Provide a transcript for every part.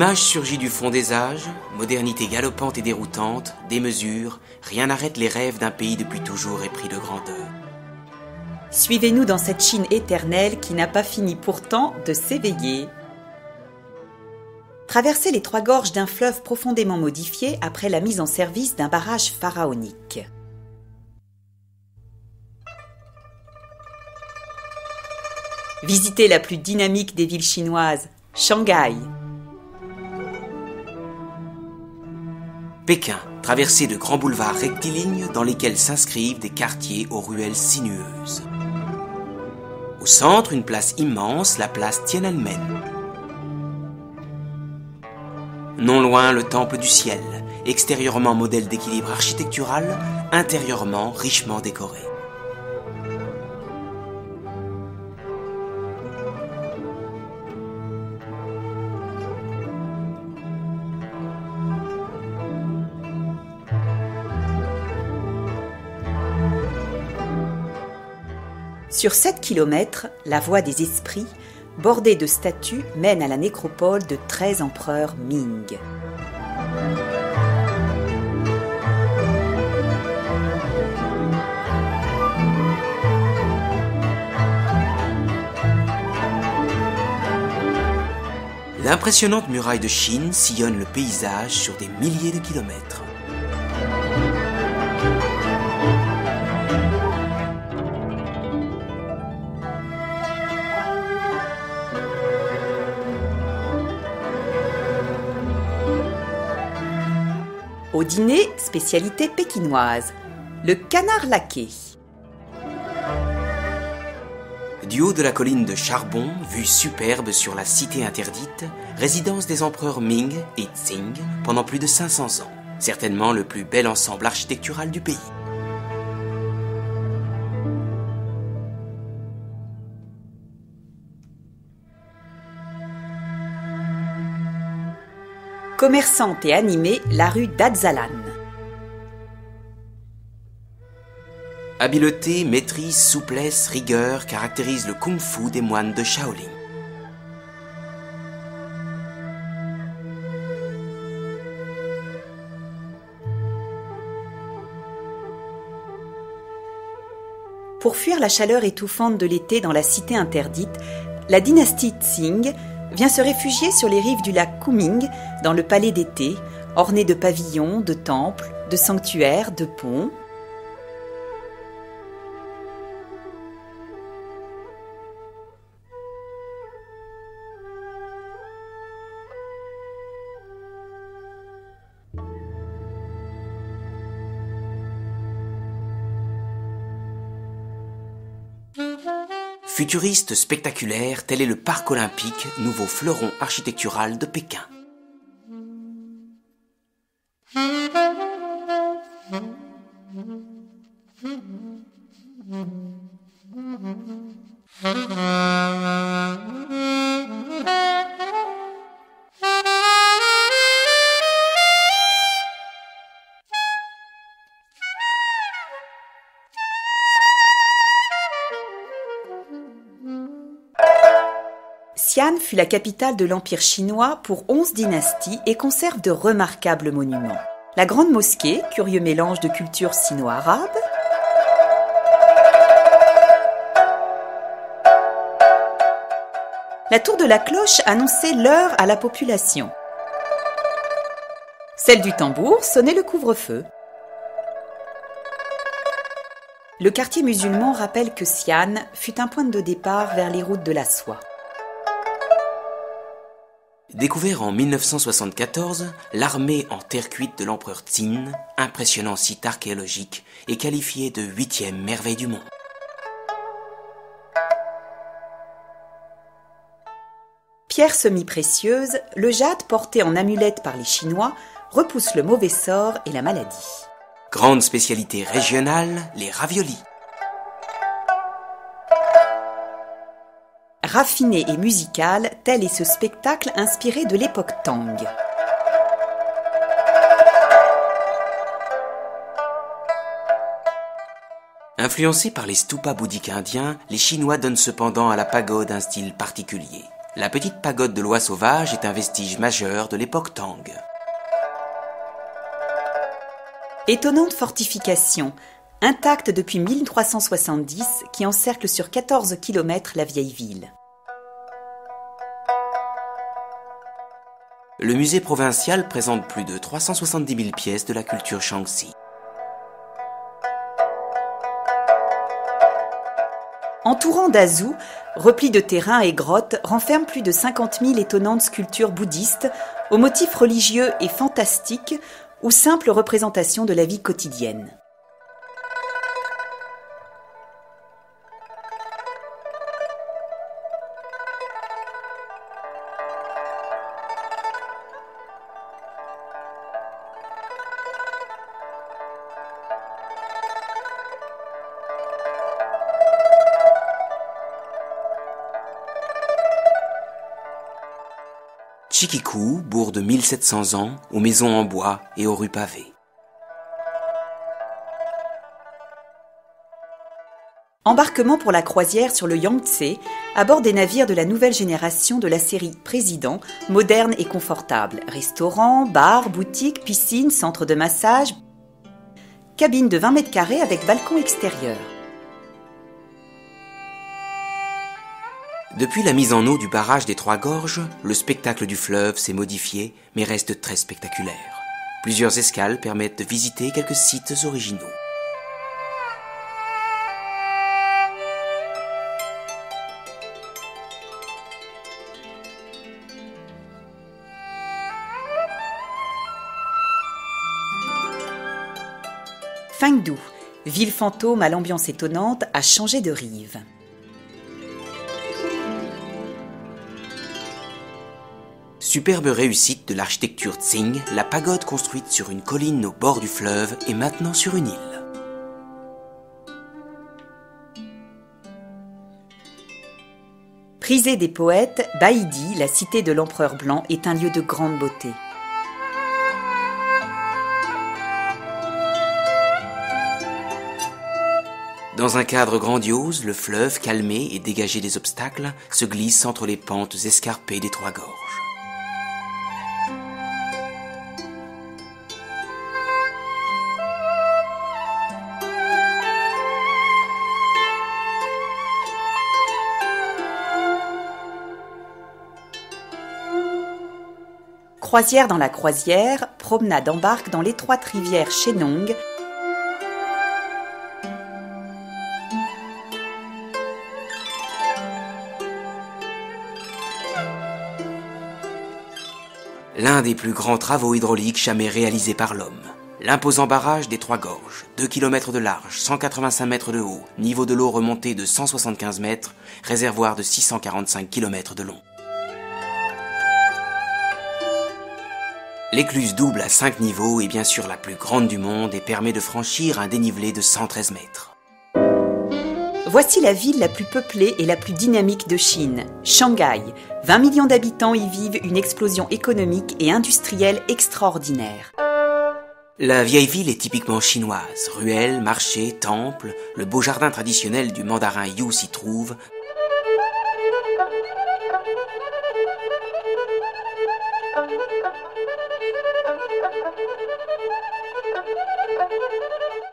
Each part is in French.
Image surgit du fond des âges, modernité galopante et déroutante, démesure, rien n'arrête les rêves d'un pays depuis toujours épris de grandeur. Suivez-nous dans cette Chine éternelle qui n'a pas fini pourtant de s'éveiller. Traversez les trois gorges d'un fleuve profondément modifié après la mise en service d'un barrage pharaonique. Visitez la plus dynamique des villes chinoises, Shanghai. Pékin, traversée de grands boulevards rectilignes dans lesquels s'inscrivent des quartiers aux ruelles sinueuses. Au centre, une place immense, la place Tiananmen. Non loin, le temple du ciel, extérieurement modèle d'équilibre architectural, intérieurement richement décoré. Sur 7 km, la voie des esprits, bordée de statues, mène à la nécropole de 13 empereurs Ming. L'impressionnante muraille de Chine sillonne le paysage sur des milliers de kilomètres. Au dîner, spécialité pékinoise, le canard laqué. Du haut de la colline de Charbon, vue superbe sur la cité interdite, résidence des empereurs Ming et Qing pendant plus de 500 ans. Certainement le plus bel ensemble architectural du pays. Commerçante et animée, la rue d'Adzalan. Habileté, maîtrise, souplesse, rigueur caractérisent le kung-fu des moines de Shaolin. Pour fuir la chaleur étouffante de l'été dans la cité interdite, la dynastie Qing vient se réfugier sur les rives du lac Kunming, dans le palais d'été, orné de pavillons, de temples, de sanctuaires, de ponts. Futuriste spectaculaire, tel est le parc olympique, nouveau fleuron architectural de Pékin. Xi'an fut la capitale de l'Empire chinois pour 11 dynasties et conserve de remarquables monuments. La Grande Mosquée, curieux mélange de culture sino-arabe. La tour de la cloche annonçait l'heure à la population. Celle du tambour sonnait le couvre-feu. Le quartier musulman rappelle que Xi'an fut un point de départ vers les routes de la soie. Découvert en 1974, l'armée en terre cuite de l'empereur Qin, impressionnant site archéologique, est qualifié de 8e merveille du monde. Pierre semi-précieuse, le jade porté en amulette par les Chinois repousse le mauvais sort et la maladie. Grande spécialité régionale, les raviolis. Raffiné et musical, tel est ce spectacle inspiré de l'époque Tang. Influencés par les stupas bouddhiques indiens, les Chinois donnent cependant à la pagode un style particulier. La petite pagode de l'Oie sauvage est un vestige majeur de l'époque Tang. Étonnante fortification, intacte depuis 1370, qui encercle sur 14 km la vieille ville. Le musée provincial présente plus de 370 000 pièces de la culture Shaanxi. Entourant Dazhou, replis de terrains et grottes renferment plus de 50 000 étonnantes sculptures bouddhistes aux motifs religieux et fantastiques ou simples représentations de la vie quotidienne. Chikikou, bourg de 1700 ans, aux maisons en bois et aux rues pavées. Embarquement pour la croisière sur le Yangtze, à bord des navires de la nouvelle génération de la série Président, moderne et confortable. Restaurants, bars, boutiques, piscines, centres de massage, cabine de 20 mètres carrés avec balcon extérieur. Depuis la mise en eau du barrage des Trois Gorges, le spectacle du fleuve s'est modifié, mais reste très spectaculaire. Plusieurs escales permettent de visiter quelques sites originaux. Fengdu, ville fantôme à l'ambiance étonnante, a changé de rive. Superbe réussite de l'architecture Tsing, la pagode construite sur une colline au bord du fleuve est maintenant sur une île. Prisée des poètes, Baidi, la cité de l'empereur blanc, est un lieu de grande beauté. Dans un cadre grandiose, le fleuve, calmé et dégagé des obstacles, se glisse entre les pentes escarpées des Trois Gorges. Croisière dans la croisière, promenade en barque dans l'étroite rivière Shenong. L'un des plus grands travaux hydrauliques jamais réalisés par l'homme. L'imposant barrage des Trois Gorges, 2 km de large, 185 mètres de haut, niveau de l'eau remonté de 175 mètres, réservoir de 645 km de long. L'écluse double à 5 niveaux est bien sûr la plus grande du monde et permet de franchir un dénivelé de 113 mètres. Voici la ville la plus peuplée et la plus dynamique de Chine, Shanghai. 20 millions d'habitants y vivent une explosion économique et industrielle extraordinaire. La vieille ville est typiquement chinoise. Ruelles, marchés, temples, le beau jardin traditionnel du mandarin Yu s'y trouve.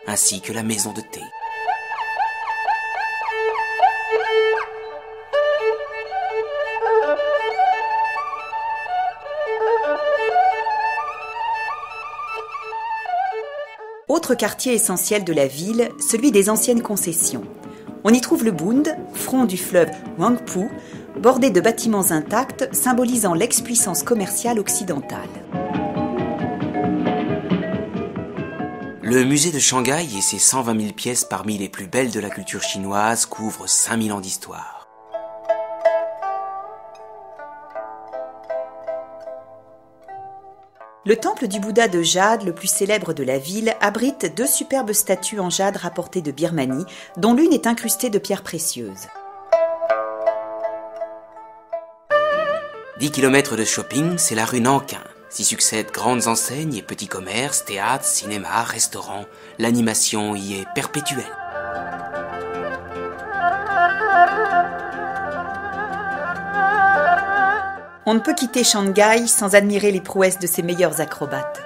Ainsi que la maison de thé. Autre quartier essentiel de la ville, celui des anciennes concessions. On y trouve le Bund, front du fleuve Huangpu, bordé de bâtiments intacts symbolisant l'ex-puissance commerciale occidentale. Le musée de Shanghai et ses 120 000 pièces parmi les plus belles de la culture chinoise couvrent 5000 ans d'histoire. Le temple du Bouddha de jade, le plus célèbre de la ville, abrite 2 superbes statues en jade rapportées de Birmanie, dont l'une est incrustée de pierres précieuses. 10 km de shopping, c'est la rue Nankin. S'y succèdent grandes enseignes et petits commerces, théâtres, cinémas, restaurants. L'animation y est perpétuelle. On ne peut quitter Shanghai sans admirer les prouesses de ses meilleurs acrobates.